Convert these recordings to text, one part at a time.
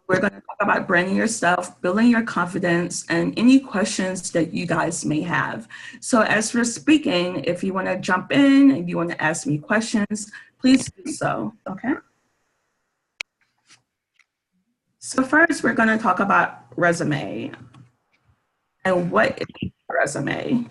We're going to talk about branding yourself, building your confidence, and any questions that you guys may have. So as we're speaking, if you want to jump in and you want to ask me questions, please do so, okay? So first, we're going to talk about resume and what is a resume.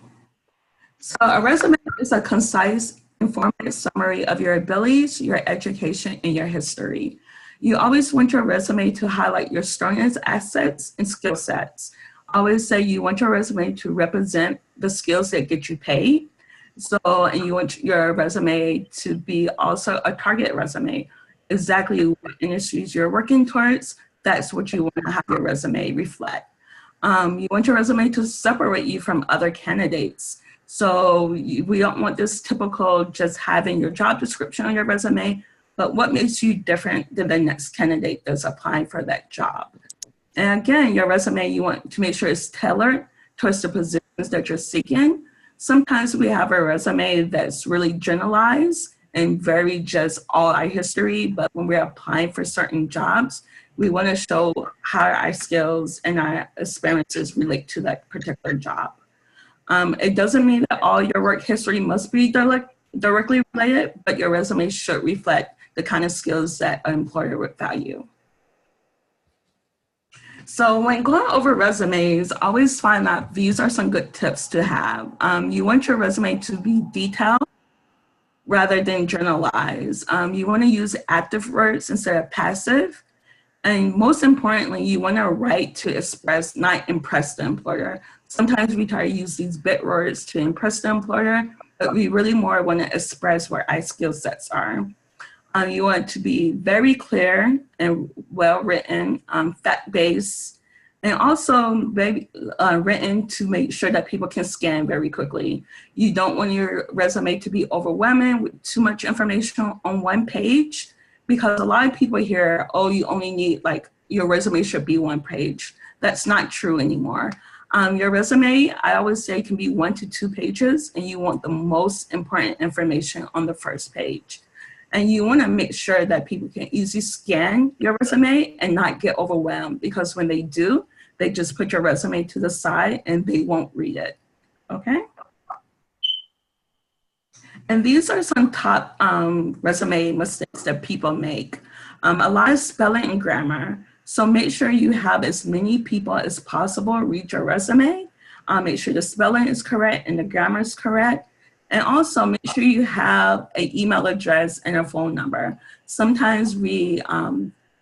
So a resume is a concise, informative summary of your abilities, your education, and your history. You always want your resume to highlight your strongest assets and skill sets. I always say you want your resume to represent the skills that get you paid. So, and you want your resume to be also a target resume. Exactly what industries you're working towards, that's what you want to have your resume reflect. You want your resume to separate you from other candidates. So we don't want this typical just having your job description on your resume, but what makes you different than the next candidate that's applying for that job. And again, your resume, you want to make sure it's tailored towards the positions that you're seeking. Sometimes we have a resume that's really generalized and very just all our history, but when we're applying for certain jobs, we want to show how our skills and our experiences relate to that particular job. It doesn't mean that all your work history must be directly related, but your resume should reflect the kind of skills that an employer would value. So when going over resumes, always find that these are some good tips to have. You want your resume to be detailed rather than generalized. You want to use active words instead of passive. And most importantly, you want to write to express, not impress the employer. Sometimes we try to use these big words to impress the employer, but we really more want to express what our skill sets are. You want it to be very clear and well-written, fact-based, and also very, written to make sure that people can scan very quickly. You don't want your resume to be overwhelming with too much information on one page, because a lot of people hear, oh, you only need, like, your resume should be one page. That's not true anymore. Your resume, I always say, can be 1 to 2 pages, and you want the most important information on the first page. And you want to make sure that people can easily scan your resume and not get overwhelmed, because when they do, they just put your resume to the side and they won't read it, okay? And these are some top resume mistakes that people make. A lot of spelling and grammar. So make sure you have as many people as possible read your resume. Make sure the spelling is correct and the grammar is correct. And also make sure you have an email address and a phone number. Sometimes we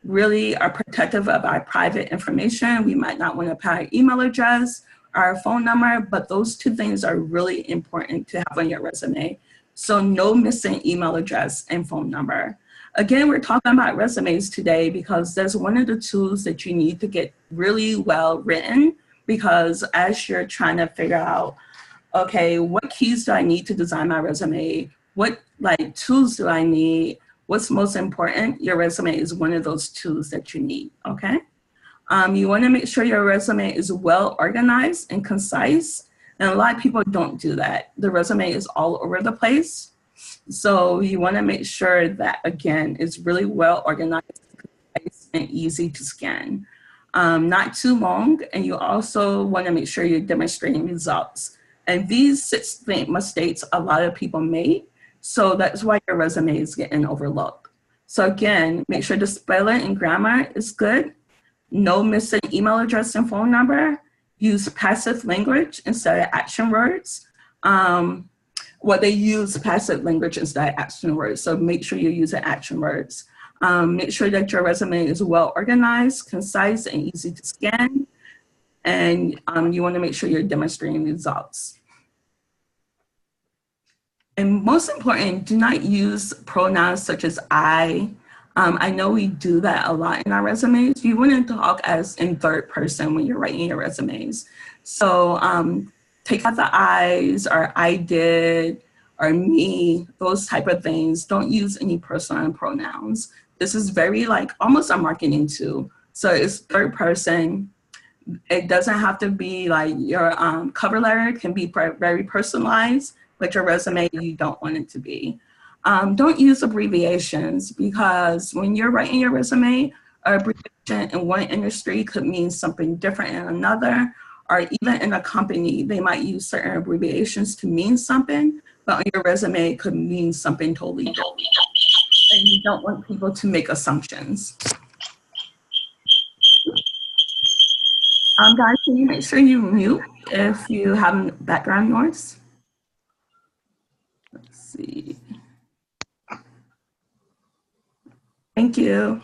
really are protective of our private information. We might not want to put our email address, our phone number, but those 2 things are really important to have on your resume. So no missing email address and phone number. Again, we're talking about resumes today because that's one of the tools that you need to get really well written, because as you're trying to figure out, okay, what keys do I need to design my resume? What tools do I need? What's most important? Your resume is one of those tools that you need, okay? You wanna make sure your resume is well organized and concise. And a lot of people don't do that. The resume is all over the place. So you want to make sure that, again, it's really well organized and easy to scan. Not too long, and you also want to make sure you're demonstrating results. And these 6 mistakes a lot of people make, so that's why your resume is getting overlooked. So again, make sure the spelling and grammar is good. No missing email address and phone number. Use passive language instead of action words. They use passive language instead of action words, so make sure you're using action words. Make sure that your resume is well organized, concise, and easy to scan. And you want to make sure you're demonstrating results. And most important, do not use pronouns such as I. I know we do that a lot in our resumes. You want to talk as in third person when you're writing your resumes. So take out the I's or I did or me, those type of things. Don't use any personal pronouns. This is very almost a marketing tool. So it's third person. It doesn't have to be like your cover letter can be very personalized, but your resume, you don't want it to be. Don't use abbreviations, because when you're writing your resume, An abbreviation in one industry could mean something different in another, or even in a company, they might use certain abbreviations to mean something, but on your resume it could mean something totally different. And you don't want people to make assumptions. Guys, can you make sure you mute if you have background noise? Let's see. Thank you.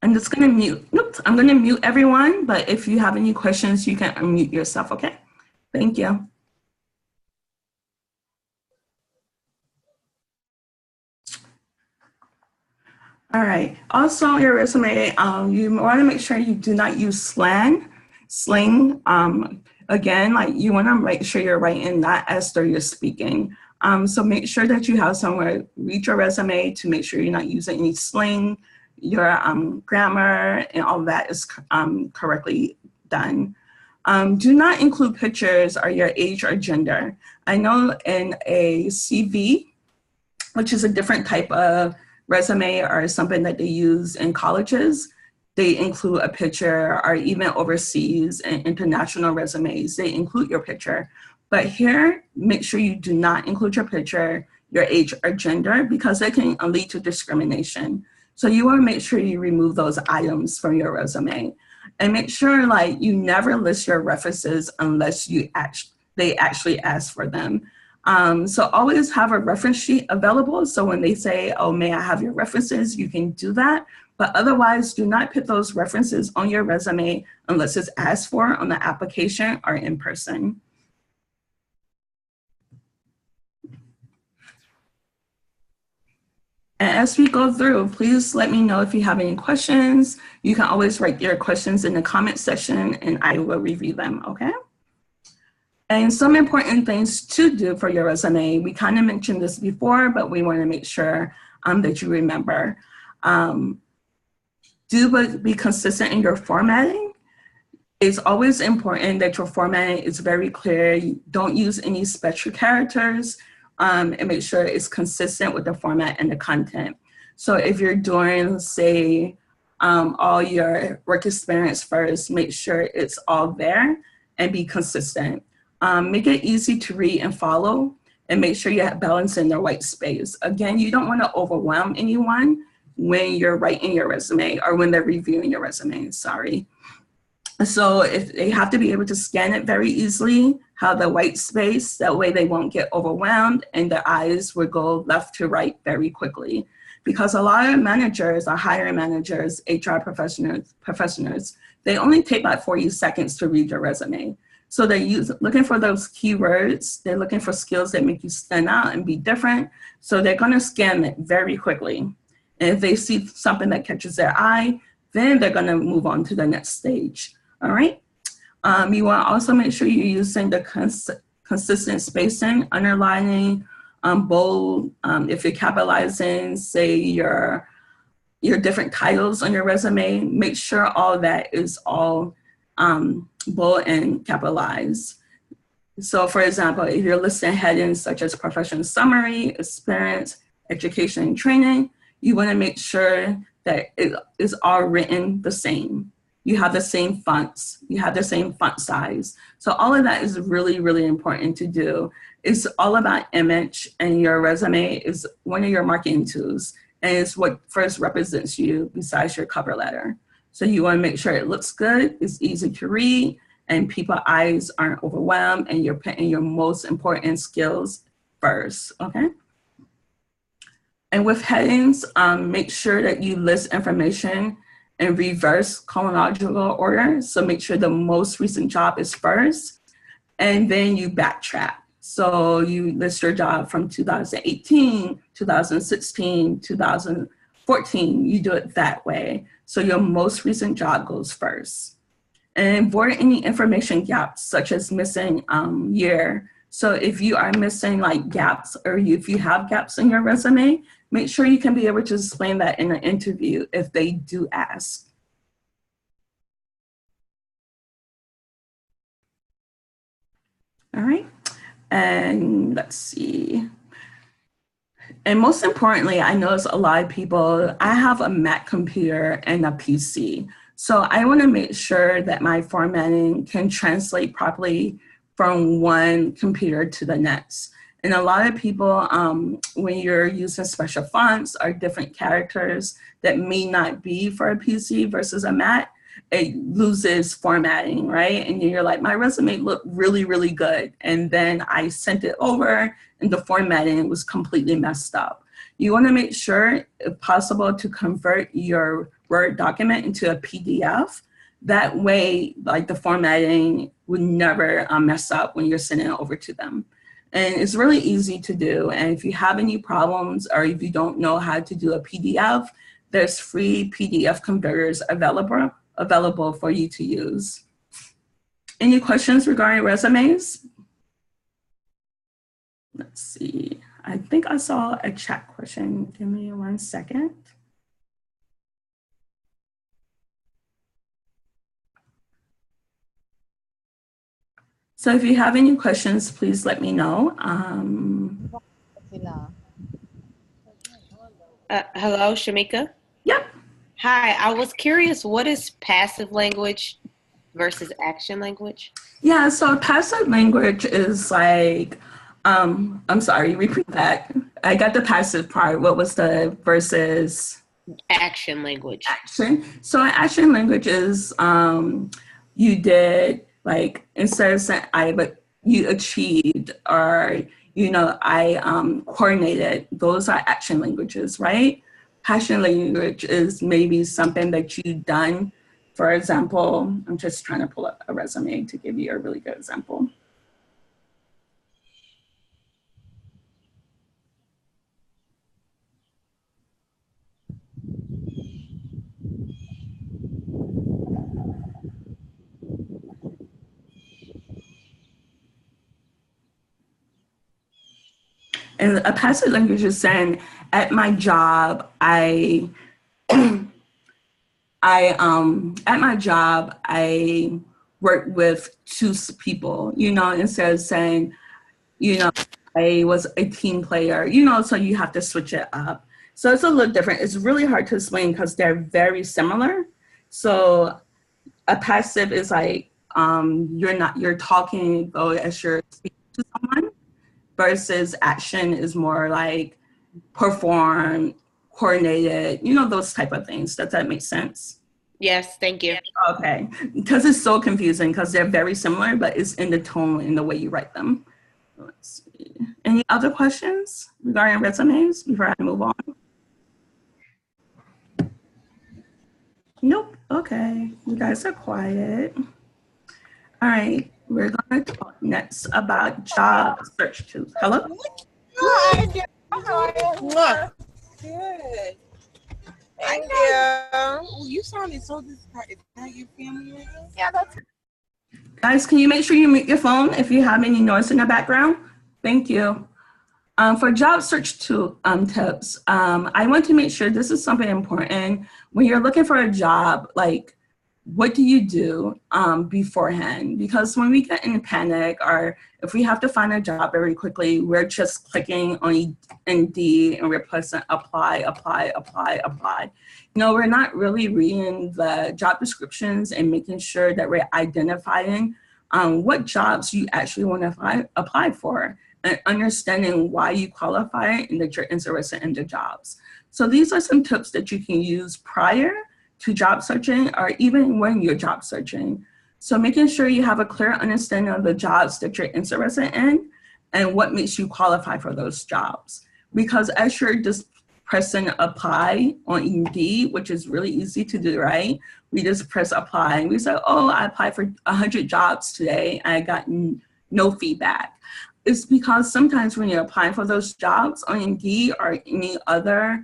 I'm just gonna mute, I'm gonna mute everyone, but if you have any questions, you can unmute yourself, okay? Thank you. All right, also on your resume, you wanna make sure you do not use slang. Again, like you wanna make sure you're writing not as though you're speaking. So make sure that you have somewhere, read your resume to make sure you're not using any slang, your grammar and all of that is correctly done. Do not include pictures or your age or gender. I know in a CV, which is a different type of resume or something that they use in colleges, they include a picture, or even overseas and international resumes, they include your picture. But here, make sure you do not include your picture, your age or gender, because it can lead to discrimination. So you want to make sure you remove those items from your resume, and make sure like you never list your references unless they actually ask for them. So always have a reference sheet available. So when they say, oh, may I have your references, you can do that. But otherwise, do not put those references on your resume unless it's asked for on the application or in person. And as we go through, please let me know if you have any questions. You can always write your questions in the comment section and I will review them, okay? And some important things to do for your resume, we kind of mentioned this before, but we want to make sure that you remember. Be consistent in your formatting. It's always important that your formatting is very clear. You don't use any special characters, and make sure it's consistent with the format and the content. So if you're doing, say, all your work experience first, make sure it's all there and be consistent. Make it easy to read and follow, and make sure you have balance in the white space. Again, you don't want to overwhelm anyone when you're writing your resume or when they're reviewing your resume, sorry. So if they have to be able to scan it very easily, have the white space, that way they won't get overwhelmed and their eyes will go left to right very quickly. Because a lot of managers or hiring managers, HR professionals, they only take like 40 seconds to read your resume. So they're looking for those keywords. They're looking for skills that make you stand out and be different. So they're gonna scan it very quickly. And if they see something that catches their eye, then they're gonna move on to the next stage, all right? You wanna also make sure you're using the consistent spacing, underlining, bold, if you're capitalizing, say your different titles on your resume, make sure all that is all bold and capitalized. So for example, if you're listing headings such as professional summary, experience, education and training, you wanna make sure that it is all written the same. You have the same fonts, you have the same font size. So all of that is really, really important to do. It's all about image, and your resume is one of your marketing tools, and it's what first represents you besides your cover letter. So you wanna make sure it looks good, it's easy to read, and people's eyes aren't overwhelmed, and you're putting your most important skills first, okay? And with headings, make sure that you list information in reverse chronological order. So make sure the most recent job is first, and then you backtrack. So you list your job from 2018, 2016, 2014, you do it that way. So your most recent job goes first. And avoid any information gaps, such as missing year. So if you are missing like gaps, or if you have gaps in your resume, make sure you can be able to explain that in an interview if they do ask. All right. And let's see. And most importantly, I notice a lot of people, I have a Mac computer and a PC. So I want to make sure that my formatting can translate properly from one computer to the next. And a lot of people, when you're using special fonts or different characters that may not be for a PC versus a Mac, it loses formatting, right? And you're like, my resume looked really, really good. And then I sent it over and the formatting was completely messed up. You want to make sure, if possible, to convert your Word document into a PDF. That way, like, the formatting would never mess up when you're sending it over to them. And it's really easy to do. And if you have any problems or if you don't know how to do a PDF, there's free PDF converters available for you to use. Any questions regarding resumes? Let's see. I think I saw a chat question. Give me 1 second. So if you have any questions, please let me know. Hello, Shamika? Yep. Hi, I was curious, what is passive language versus action language? Yeah, so passive language is like, I'm sorry, repeat that. I got the passive part. What was the versus? Action language. Action. So action language is you did, like, instead of saying I, but you achieved, or, you know, I coordinated. Those are action languages, right? Passion language is maybe something that you've done. For example, I'm just trying to pull up a resume to give you a really good example. And a passive language is saying, at my job, I work with two people, you know, instead of saying, you know, I was a team player, you know, so you have to switch it up. So it's a little different. It's really hard to explain because they're very similar. So a passive is like, you're talking though as you're speaking to someone, versus action is more like perform, coordinated, you know, those type of things. Does that make sense? Yes, thank you. Okay, because it's so confusing because they're very similar, but it's in the tone and the way you write them. Let's see. Any other questions regarding resumes before I move on? Nope. Okay, you guys are quiet. All right, we're gonna talk next about job search tools. Hello? Hi. How are you? Good. Thank you. You sounded so disappointed. Is that your family member? Yeah, that's. Guys, can you make sure you mute your phone if you have any noise in the background? Thank you. For job search tips, I want to make sure this is something important. When you're looking for a job, like, what do you do beforehand? Because when we get in a panic, or if we have to find a job very quickly, we're just clicking on Indeed and we're pressing apply, apply, apply, apply. You know, we're not really reading the job descriptions and making sure that we're identifying what jobs you actually want to apply for, and understanding why you qualify and that you're interested in the jobs. So these are some tips that you can use prior to job searching, or even when you're job searching. So making sure you have a clear understanding of the jobs that you're interested in and what makes you qualify for those jobs. Because as you're just pressing apply on Indeed, which is really easy to do, right? We just press apply and we say, oh, I applied for 100 jobs today and I got no feedback. It's because sometimes when you're applying for those jobs on Indeed or any other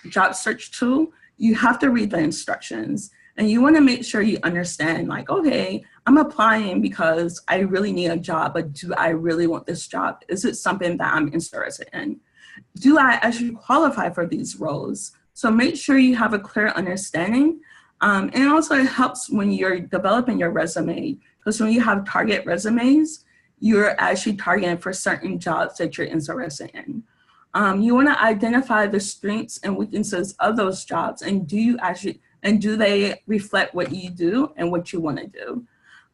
job search tool, you have to read the instructions and you want to make sure you understand, like, okay, I'm applying because I really need a job, but do I really want this job? Is it something that I'm interested in? Do I actually qualify for these roles? So make sure you have a clear understanding. And also it helps when you're developing your resume, because when you have target resumes, you're actually targeting for certain jobs that you're interested in. You want to identify the strengths and weaknesses of those jobs, and do they reflect what you do and what you want to do?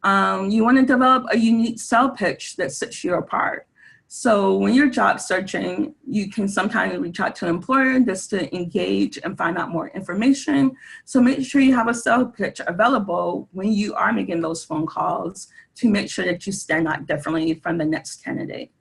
You want to develop a unique sell pitch that sets you apart. So when you're job searching, you can sometimes reach out to an employer just to engage and find out more information. So make sure you have a sell pitch available when you are making those phone calls to make sure that you stand out differently from the next candidate.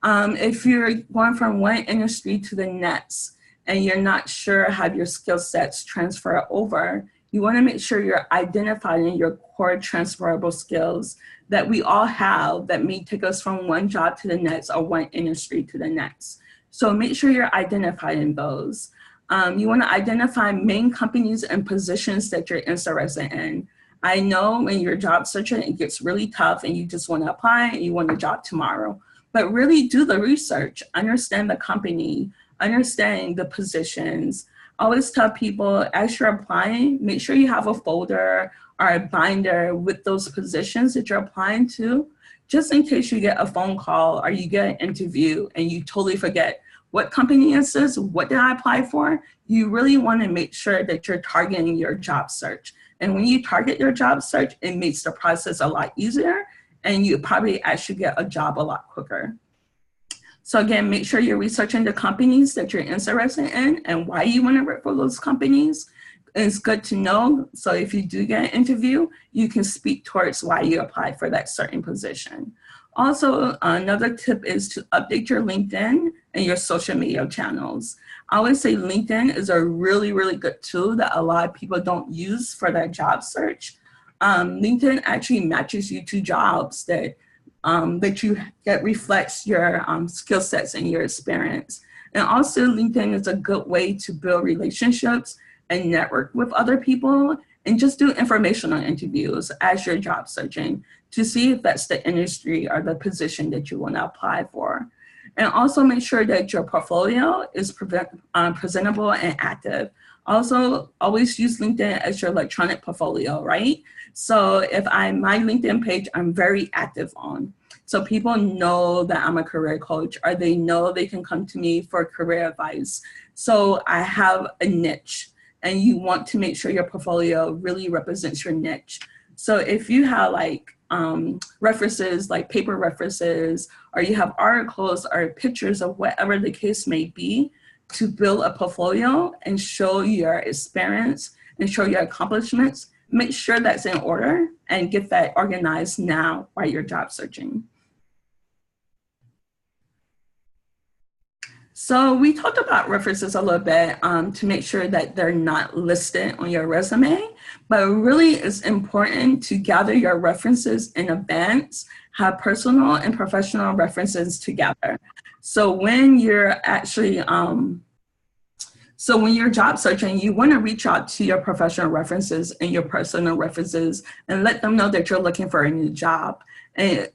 If you're going from one industry to the next and you're not sure how your skill sets transfer over, you want to make sure you're identifying your core transferable skills that we all have that may take us from one job to the next or one industry to the next. So make sure you're identifying those. You want to identify main companies and positions that you're interested in. I know when you're job searching, it gets really tough and you just want to apply and you want a job tomorrow. But really do the research, understand the company, understand the positions. I always tell people, as you're applying, make sure you have a folder or a binder with those positions that you're applying to, just in case you get a phone call or you get an interview and you totally forget what company is this, what did I apply for? You really want to make sure that you're targeting your job search. And when you target your job search, it makes the process a lot easier and you probably actually get a job a lot quicker. So again, make sure you're researching the companies that you're interested in and why you want to work for those companies. It's good to know. So if you do get an interview, you can speak towards why you applied for that certain position. Also, another tip is to update your LinkedIn and your social media channels. I always say LinkedIn is a really, really good tool that a lot of people don't use for their job search. LinkedIn actually matches you to jobs that reflects your skill sets and your experience. And also LinkedIn is a good way to build relationships and network with other people and just do informational interviews as you're job searching to see if that's the industry or the position that you want to apply for. And also make sure that your portfolio is presentable and active. Also, always use LinkedIn as your electronic portfolio, right? So if my LinkedIn page, I'm very active on. So people know that I'm a career coach or they know they can come to me for career advice. So I have a niche and you want to make sure your portfolio really represents your niche. So if you have like references, like paper references, or you have articles or pictures of whatever the case may be to build a portfolio and show your experience and show your accomplishments, make sure that's in order and get that organized now while you're job searching. So we talked about references a little bit to make sure that they're not listed on your resume, but really it's important to gather your references in advance, have personal and professional references together. So when you're actually, when you're job searching, you want to reach out to your professional references and your personal references and let them know that you're looking for a new job. And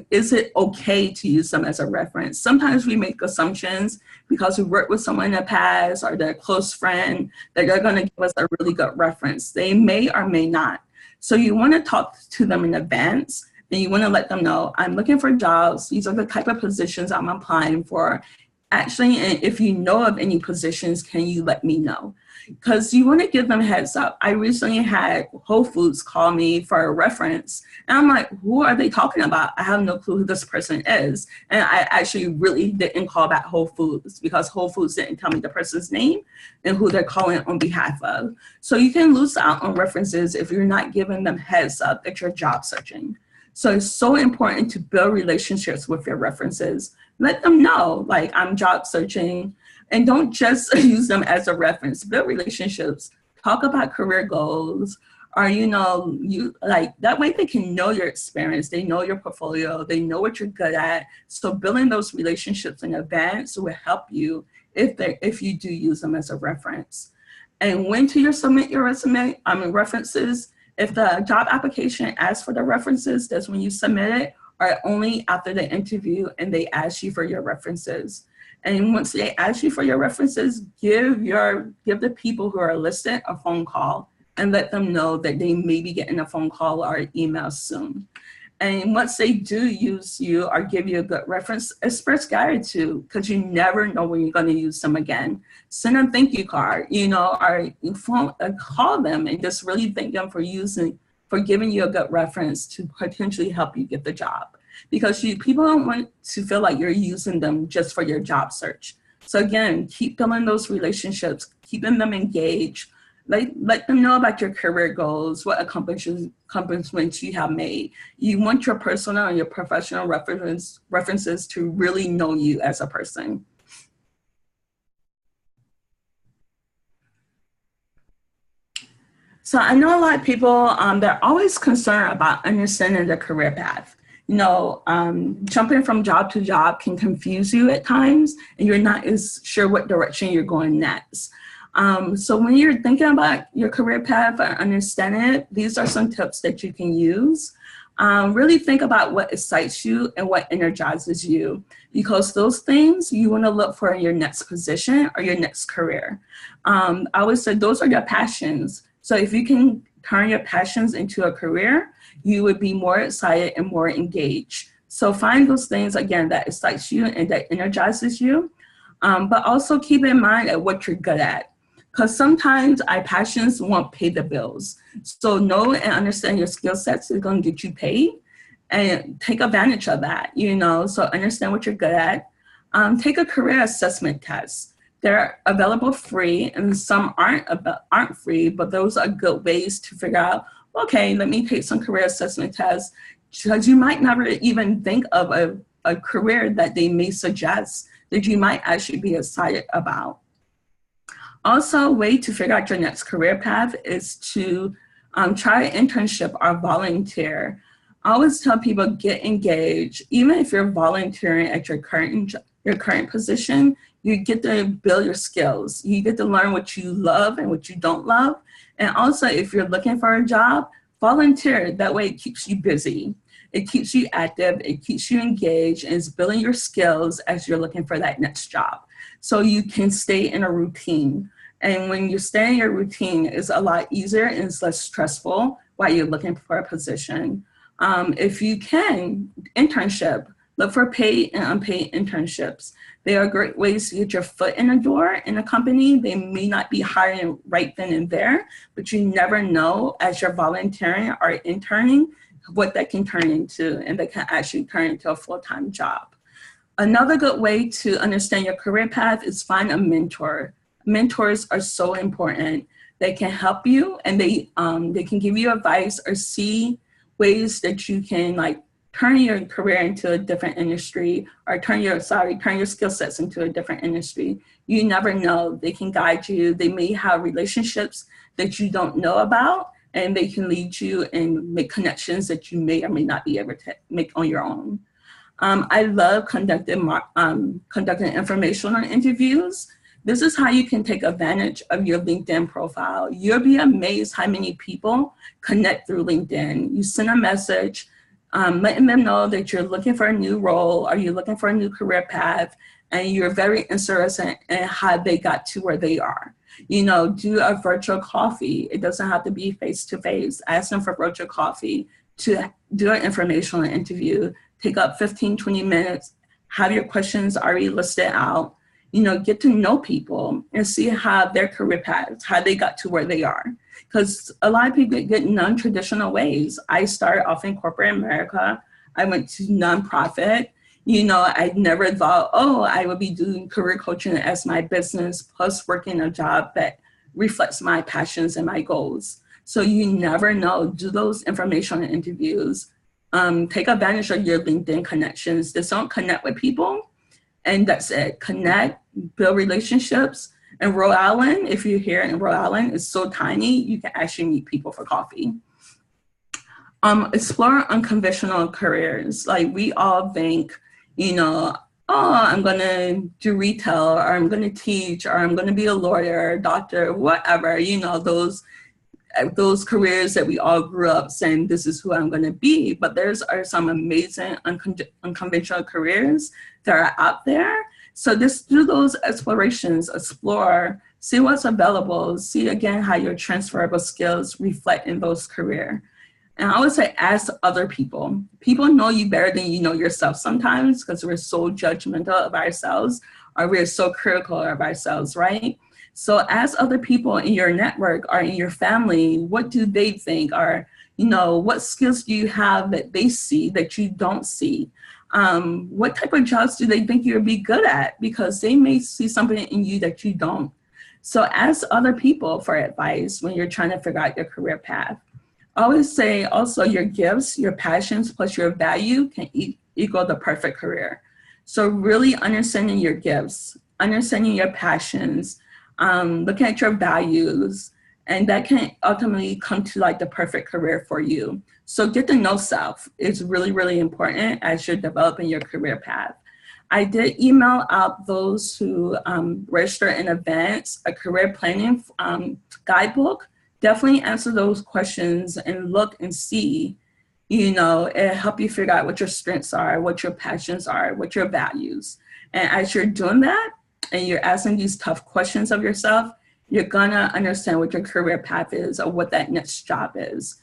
is it okay to use them as a reference? Sometimes we make assumptions because we worked with someone in the past or they're a close friend that they're going to give us a really good reference. They may or may not. So you want to talk to them in advance and you want to let them know, I'm looking for jobs. These are the type of positions I'm applying for. Actually, and if you know of any positions, can you let me know? Because you want to give them a heads up. I recently had Whole Foods call me for a reference. And I'm like, who are they talking about? I have no clue who this person is. And I actually really didn't call back Whole Foods because Whole Foods didn't tell me the person's name and who they're calling on behalf of. So you can lose out on references if you're not giving them heads up that you're job searching. So it's so important to build relationships with your references. Let them know, like, I'm job searching, and don't just use them as a reference. Build relationships, talk about career goals, or, that way they can know your experience, they know your portfolio, they know what you're good at. So building those relationships in advance will help you if you do use them as a reference. And when to submit your references, if the job application asks for the references, that's when you submit it, or only after the interview and they ask you for your references. And once they ask you for your references, give the people who are listed a phone call and let them know that they may be getting a phone call or email soon. And once they do use you or give you a good reference, express gratitude, because you never know when you're going to use them again. Send a thank you card, or call them and just really thank them for giving you a good reference to potentially help you get the job. Because people don't want to feel like you're using them just for your job search. So again, keep building those relationships, keeping them engaged. Let them know about your career goals, what accomplishments you have made. You want your personal and your professional references to really know you as a person. So I know a lot of people, they're always concerned about understanding their career path. Jumping from job to job can confuse you at times, and you're not as sure what direction you're going next. So when you're thinking about your career path or understanding it, these are some tips that you can use. Really think about what excites you and what energizes you, because those things you want to look for in your next position or your next career. I always say those are your passions. So if you can turn your passions into a career, you would be more excited and more engaged. So find those things, again, that excites you and that energizes you, but also keep in mind at what you're good at. Because sometimes our passions won't pay the bills. So know and understand your skill sets is going to get you paid, and take advantage of that, so understand what you're good at. Take a career assessment test. They're available free, and some aren't free, but those are good ways to figure out, okay, let me take some career assessment tests, because you might never even think of a career that they may suggest that you might actually be excited about. Also, a way to figure out your next career path is to try an internship or volunteer. I always tell people, get engaged. Even if you're volunteering at your current position, you get to build your skills. You get to learn what you love and what you don't love. And also, if you're looking for a job, volunteer. That way it keeps you busy. It keeps you active. It keeps you engaged, and it's building your skills as you're looking for that next job. So you can stay in a routine. And when you stay in your routine, it's a lot easier and it's less stressful while you're looking for a position. If you can, internship, look for paid and unpaid internships. They are great ways to get your foot in the door in a company. They may not be hiring right then and there, but you never know as you're volunteering or interning what that can turn into, and that can actually turn into a full-time job. Another good way to understand your career path is find a mentor. Mentors are so important. They can help you, and they can give you advice or see ways that you can turn your career into a different industry, or turn your skill sets into a different industry. You never know. They can guide you. They may have relationships that you don't know about, and they can lead you and make connections that you may or may not be able to make on your own. I love conducting informational interviews. This is how you can take advantage of your LinkedIn profile. You'll be amazed how many people connect through LinkedIn. You send a message, letting them know that you're looking for a new role, or you're looking for a new career path, and you're very interested in how they got to where they are. Do a virtual coffee. It doesn't have to be face-to-face. Ask them for virtual coffee to do an informational interview. Take up 15, 20 minutes, have your questions already listed out, get to know people and see how their career paths, how they got to where they are. Because a lot of people get non-traditional ways. I started off in corporate America. I went to nonprofit. I never thought, I would be doing career coaching as my business, plus working a job that reflects my passions and my goals. So you never know. Do those informational interviews. Take advantage of your LinkedIn connections. Just don't connect with people, and that's it. Connect, build relationships. In Rhode Island, if you're here in Rhode Island, it's so tiny, you can actually meet people for coffee. Explore unconventional careers. We all think, I'm gonna do retail, or I'm gonna teach, or I'm gonna be a lawyer, doctor, whatever, those careers that we all grew up saying, this is who I'm going to be. But are some amazing unconventional careers that are out there. So just do those explorations, explore, see what's available, see again how your transferable skills reflect in those careers. And I would say ask other people. People know you better than you know yourself sometimes because we're so judgmental of ourselves or we're so critical of ourselves, right? So ask other people in your network or in your family, what do they think? Or, what skills do you have that they see that you don't see? What type of jobs do they think you'll be good at? Because they may see something in you that you don't. So ask other people for advice when you're trying to figure out your career path. I always say also your gifts, your passions, plus your value can equal the perfect career. So really understanding your gifts, understanding your passions, looking at your values, and that can ultimately come to like the perfect career for you. So get to know self is really, really important as you're developing your career path. I did email out those who register in advance a career planning guidebook. Definitely answer those questions and look and see, it help you figure out what your strengths are, what your passions are, what your values. And as you're doing that and you're asking these tough questions of yourself, you're gonna understand what your career path is or what that next job is.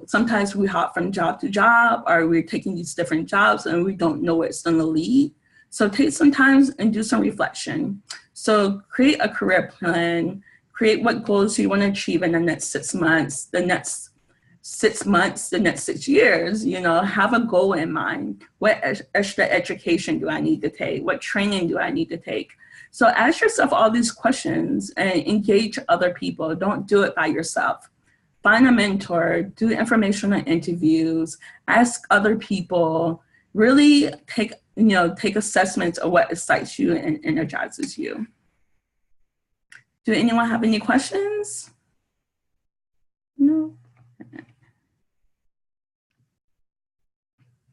Sometimes we hop from job to job or we're taking these different jobs and we don't know where it's gonna lead. So take some time and do some reflection. So create a career plan, create what goals you want to achieve in the next 6 months, the next 6 years, have a goal in mind. What extra education do I need to take? What training do I need to take? So ask yourself all these questions and engage other people. Don't do it by yourself. Find a mentor, do informational interviews, ask other people, really take assessments of what excites you and energizes you. Do anyone have any questions? No?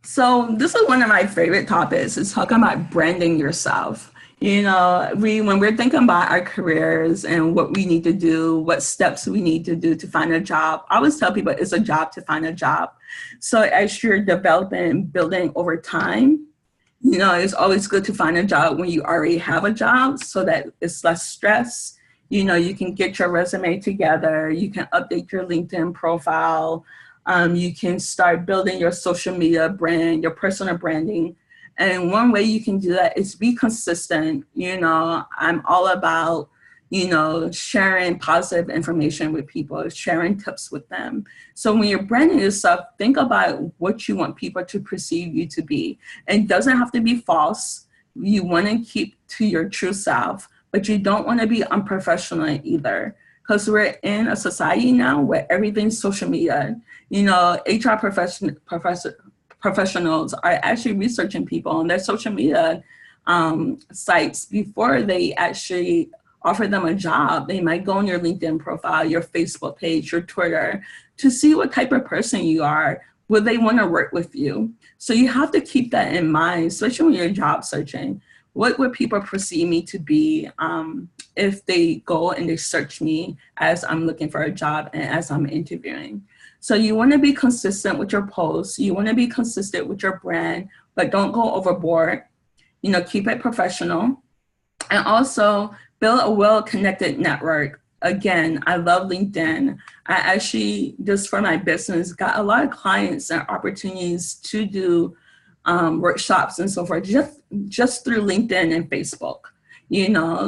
So this is one of my favorite topics, is talking about branding yourself. When we're thinking about our careers and what we need to do, what steps we need to do to find a job, I always tell people it's a job to find a job. So as you're developing and building over time, it's always good to find a job when you already have a job so that it's less stress. You can get your resume together, you can update your LinkedIn profile, you can start building your social media brand, your personal branding. And one way you can do that is be consistent. I'm all about, sharing positive information with people, sharing tips with them. So when you're branding yourself, think about what you want people to perceive you to be. It doesn't have to be false. You want to keep to your true self, but you don't want to be unprofessional either. Because we're in a society now where everything's social media. HR professionals are actually researching people on their social media sites before they actually offer them a job. They might go on your LinkedIn profile, your Facebook page, your Twitter, to see what type of person you are. Will they want to work with you? So you have to keep that in mind, especially when you're job searching. What would people perceive me to be if they go and they search me as I'm looking for a job and as I'm interviewing? So you want to be consistent with your posts. You want to be consistent with your brand, but don't go overboard. Keep it professional. And also build a well-connected network. Again, I love LinkedIn. I actually, just for my business, got a lot of clients and opportunities to do workshops and so forth, just through LinkedIn and Facebook.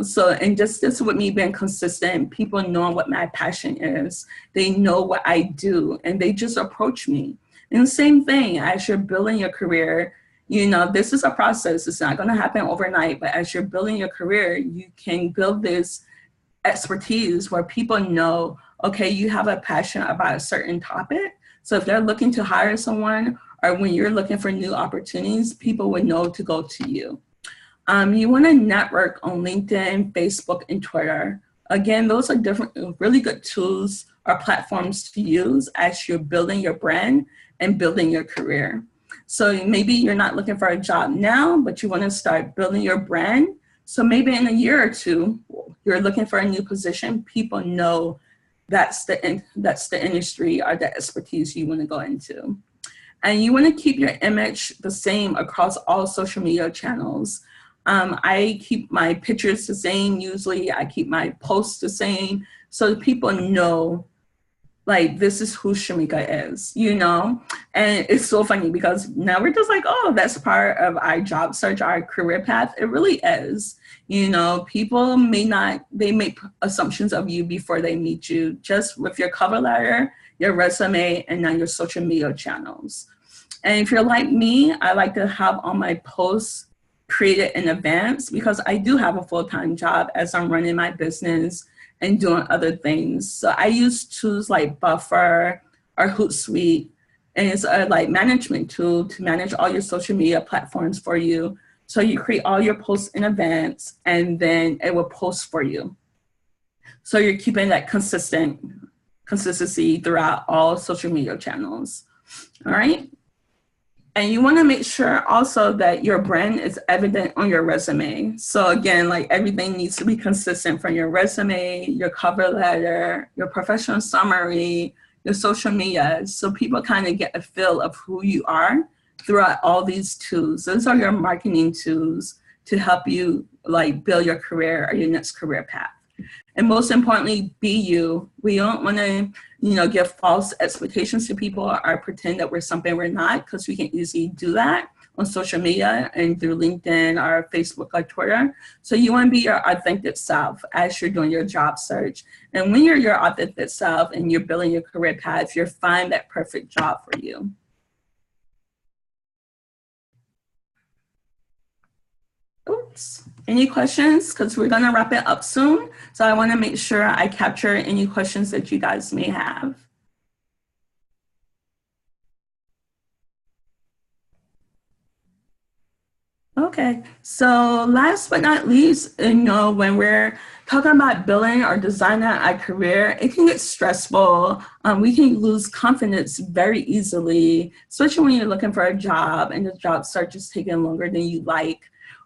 So, and just this with me being consistent, people know what my passion is. They know what I do, and they just approach me. And the same thing, as you're building your career, this is a process. It's not going to happen overnight, but as you're building your career, you can build this expertise where people know, okay, you have a passion about a certain topic. So if they're looking to hire someone, or when you're looking for new opportunities, people would know to go to you. You want to network on LinkedIn, Facebook, and Twitter. Again, those are different, really good tools or platforms to use as you're building your brand and building your career. So maybe you're not looking for a job now, but you want to start building your brand. So maybe in a year or two, you're looking for a new position. People know that's the industry or the expertise you want to go into. And you want to keep your image the same across all social media channels. I keep my pictures the same. Usually I keep my posts the same so that people know like, this is who Shamika is, you know? And it's so funny because now we're just like, oh, that's part of our job search, our career path. It really is. You know, people they make assumptions of you before they meet you, just with your cover letter, your resume, and then your social media channels. And if you're like me, I like to have all my posts created in advance because I do have a full-time job as I'm running my business and doing other things. So I use tools like Buffer or Hootsuite, and it's a like management tool to manage all your social media platforms for you. So you create all your posts in advance and then it will post for you. So you're keeping that consistency throughout all social media channels. All right. And you want to make sure also that your brand is evident on your resume. So again, like everything needs to be consistent from your resume, your cover letter, your professional summary, your social media. So people kind of get a feel of who you are throughout all these tools. Those are your marketing tools to help you like build your career or your next career path. And most importantly, be you. We don't want to, give false expectations to people or pretend that we're something we're not, because we can easily do that on social media and through LinkedIn or Facebook or Twitter. So you want to be your authentic self as you're doing your job search. And when you're your authentic self and you're building your career path, you'll find that perfect job for you. Oops. Any questions? Because we're going to wrap it up soon. So I want to make sure I capture any questions that you guys may have. Okay. So last but not least, when we're talking about building or designing our career, it can get stressful. We can lose confidence very easily, especially when you're looking for a job and the job search is taking longer than you like.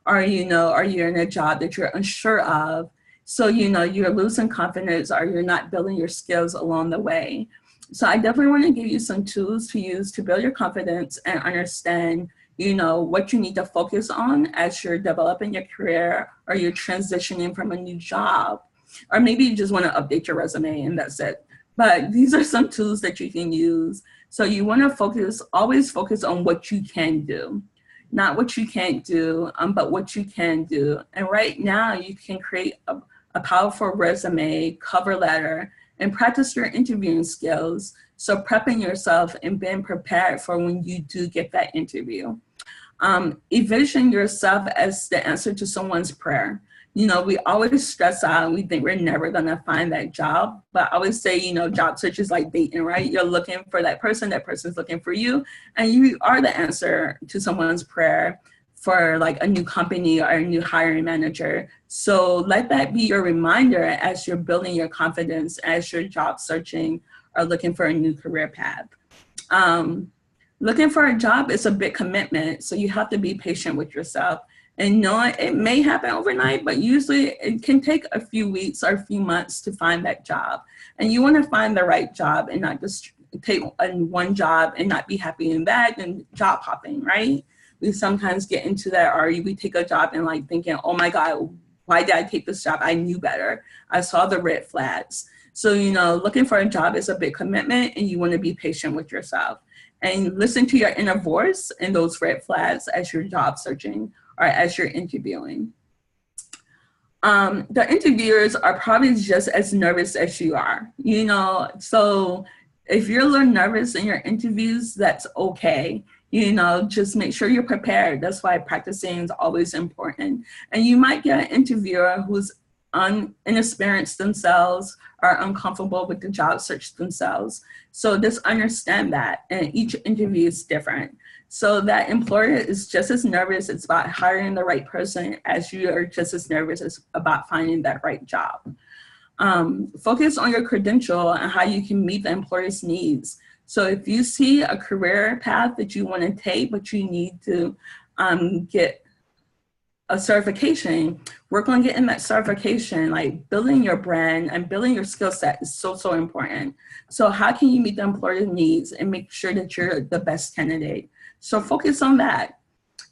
Or, or you're in a job that you're unsure of. So, you're losing confidence or you're not building your skills along the way. So I definitely want to give you some tools to use to build your confidence and understand, what you need to focus on as you're developing your career or you're transitioning from a new job. Or maybe you just want to update your resume and that's it. But these are some tools that you can use. So you want to always focus on what you can do. Not what you can't do, but what you can do. And right now you can create a powerful resume, cover letter, and practice your interviewing skills. So prepping yourself and being prepared for when you do get that interview. Envision yourself as the answer to someone's prayer. We always stress out and we think we're never going to find that job. But I always say, job search is like dating, right? You're looking for that person's looking for you. And you are the answer to someone's prayer for like a new company or a new hiring manager. So let that be your reminder as you're building your confidence, as you're job searching or looking for a new career path. Looking for a job is a big commitment. So you have to be patient with yourself. And knowing it may happen overnight, but usually it can take a few weeks or a few months to find that job. And you want to find the right job and not just take one job and not be happy in that and job hopping, right? We sometimes get into that, or we take a job and like thinking, oh my God, why did I take this job? I knew better. I saw the red flags. So, looking for a job is a big commitment and you want to be patient with yourself and listen to your inner voice and those red flags as you're job searching or as you're interviewing. The interviewers are probably just as nervous as you are, so if you're a little nervous in your interviews, that's okay. Just make sure you're prepared. That's why practicing is always important. And you might get an interviewer who's inexperienced themselves or uncomfortable with the job search themselves. So just understand that, and each interview is different. So that employer is just as nervous about hiring the right person as you are just as nervous about finding that right job. Focus on your credential and how you can meet the employer's needs. So if you see a career path that you want to take, but you need to get a certification, work on getting that certification. Like building your brand and building your skill set is so, so important. So how can you meet the employer's needs and make sure that you're the best candidate? So focus on that.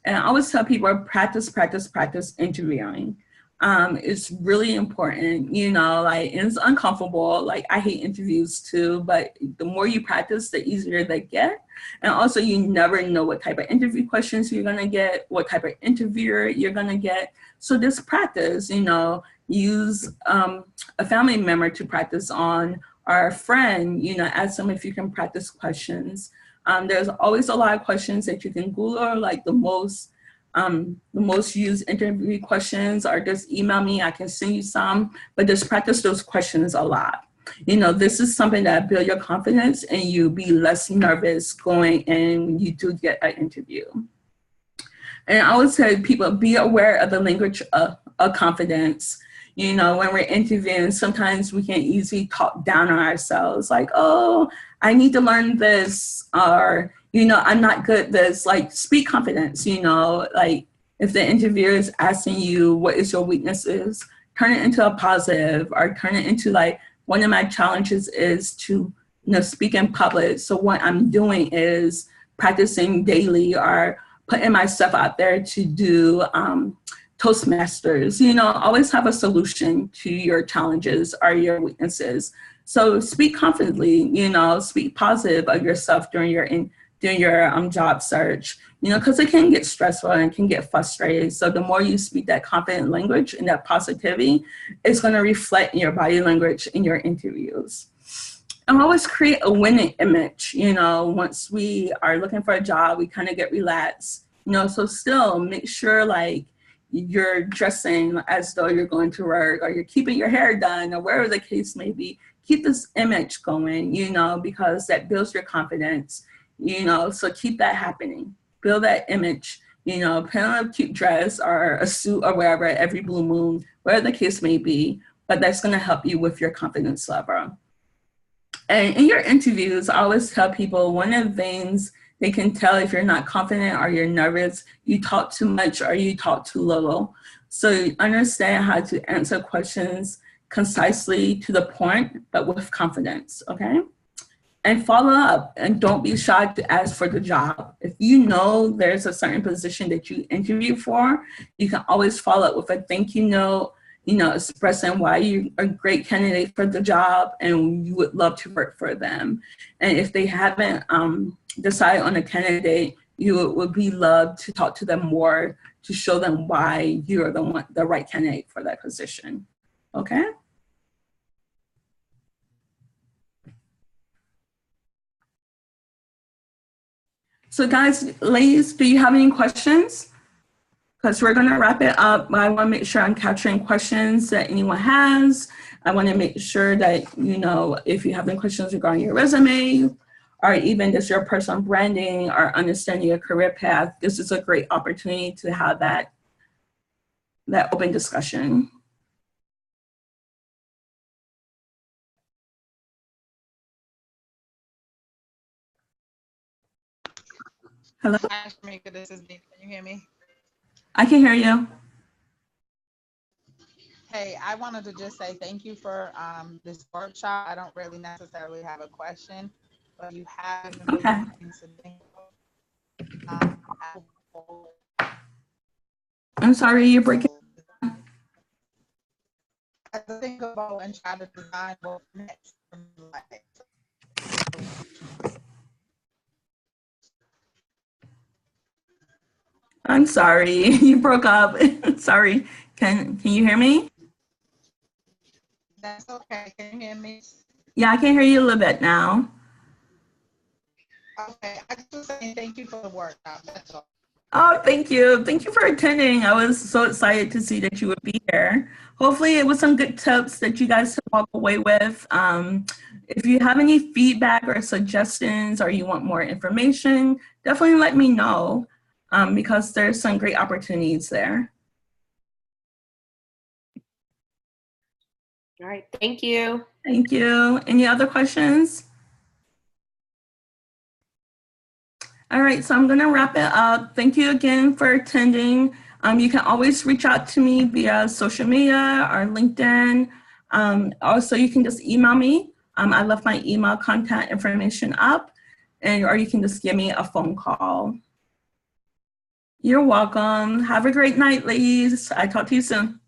And I always tell people, practice interviewing. is really important, you know, like, and it's uncomfortable. Like, I hate interviews too, but the more you practice, the easier they get. And also, you never know what type of interview questions you're gonna get, what type of interviewer you're gonna get. So just practice, you know, use a family member to practice on, or a friend, you know, ask them if you can practice questions. There's always a lot of questions that you can Google, like the most used interview questions, or just email me, I can send you some, but just practice those questions a lot. You know, this is something that build your confidence and you be less nervous going in when you do get an interview. And I would say people be aware of the language of confidence. You know, when we're interviewing, sometimes we can easily talk down on ourselves, like, oh, I need to learn this, or, you know, I'm not good at this. Like, speak confidence, you know, like if the interviewer is asking you what is your weaknesses, turn it into a positive, or turn it into like, one of my challenges is to, you know, speak in public. So what I'm doing is practicing daily, or putting myself out there to do Toastmasters. You know, always have a solution to your challenges or your weaknesses. So speak confidently, you know, speak positive of yourself during your job search, you know, because it can get stressful and can get frustrated. So the more you speak that confident language and that positivity, it's going to reflect in your body language in your interviews. And always create a winning image. You know, once we are looking for a job, we kind of get relaxed, you know, so still make sure like you're dressing as though you're going to work, or you're keeping your hair done, or wherever the case may be. Keep this image going, you know, because that builds your confidence, you know, so keep that happening. Build that image, you know, put on a cute dress or a suit or wherever, every blue moon, wherever the case may be, but that's going to help you with your confidence level. And in your interviews, I always tell people one of the things they can tell if you're not confident or you're nervous, you talk too much or you talk too little. So you understand how to answer questions concisely to the point, but with confidence, okay? And follow up, and don't be shy to ask for the job. If you know there's a certain position that you interview for, you can always follow up with a thank you note, you know, expressing why you're a great candidate for the job and you would love to work for them. And if they haven't decided on a candidate, you would be loved to talk to them more to show them why you're the right candidate for that position, okay? So guys, ladies, do you have any questions? Because we're gonna wrap it up. I wanna make sure I'm capturing questions that anyone has. I wanna make sure that, you know, if you have any questions regarding your resume, or even just your personal branding or understanding your career path, this is a great opportunity to have that open discussion. Hello? Hi, Shamika, this is Nina. Can you hear me? I can hear you. Hey, I wanted to just say thank you for this workshop. I don't really necessarily have a question, but you have given me Okay. things to think about. I'm sorry, you're breaking. I think about and try to design what's next for my life. I'm sorry, you broke up. Sorry, can you hear me? That's okay. Can you hear me? Yeah, I can hear you a little bit now. Okay, I just was saying thank you for the workshop. That's all. Oh, thank you. Thank you for attending. I was so excited to see that you would be here. Hopefully it was some good tips that you guys could walk away with. If you have any feedback or suggestions, or you want more information, definitely let me know, because there's some great opportunities there. All right, thank you. Thank you. Any other questions? All right, so I'm gonna wrap it up. Thank you again for attending. You can always reach out to me via social media or LinkedIn. Also, you can just email me. I left my email contact information up, or you can just give me a phone call. You're welcome. Have a great night, ladies. I talk to you soon.